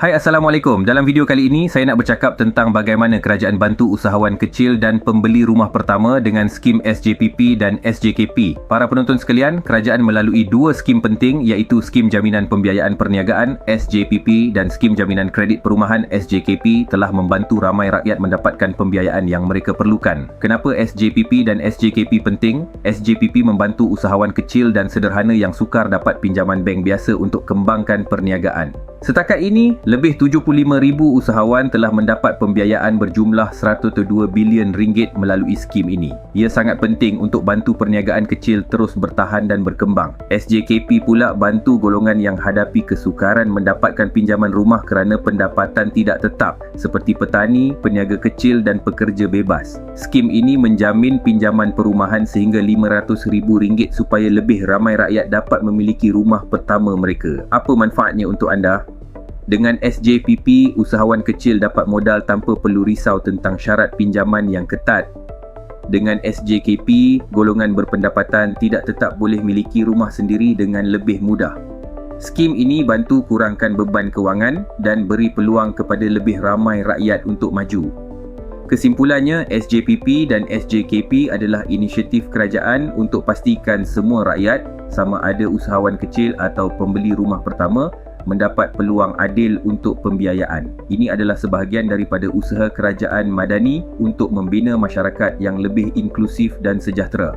Hai, Assalamualaikum. Dalam video kali ini, saya nak bercakap tentang bagaimana kerajaan bantu usahawan kecil dan pembeli rumah pertama dengan skim SJPP dan SJKP. Para penonton sekalian, kerajaan melalui dua skim penting iaitu skim jaminan pembiayaan perniagaan SJPP dan skim jaminan kredit perumahan SJKP telah membantu ramai rakyat mendapatkan pembiayaan yang mereka perlukan. Kenapa SJPP dan SJKP penting? SJPP membantu usahawan kecil dan sederhana yang sukar dapat pinjaman bank biasa untuk kembangkan perniagaan. Setakat ini, lebih 75,000 usahawan telah mendapat pembiayaan berjumlah 102 bilion ringgit melalui skim ini. Ia sangat penting untuk bantu perniagaan kecil terus bertahan dan berkembang. SJKP pula bantu golongan yang hadapi kesukaran mendapatkan pinjaman rumah kerana pendapatan tidak tetap seperti petani, peniaga kecil dan pekerja bebas. Skim ini menjamin pinjaman perumahan sehingga RM500,000 supaya lebih ramai rakyat dapat memiliki rumah pertama mereka. Apa manfaatnya untuk anda? Dengan SJPP, usahawan kecil dapat modal tanpa perlu risau tentang syarat pinjaman yang ketat. Dengan SJKP, golongan berpendapatan tidak tetap boleh miliki rumah sendiri dengan lebih mudah. Skim ini bantu kurangkan beban kewangan dan beri peluang kepada lebih ramai rakyat untuk maju. Kesimpulannya, SJPP dan SJKP adalah inisiatif kerajaan untuk pastikan semua rakyat, sama ada usahawan kecil atau pembeli rumah pertama, mendapat peluang adil untuk pembiayaan. Ini adalah sebahagian daripada usaha kerajaan madani untuk membina masyarakat yang lebih inklusif dan sejahtera.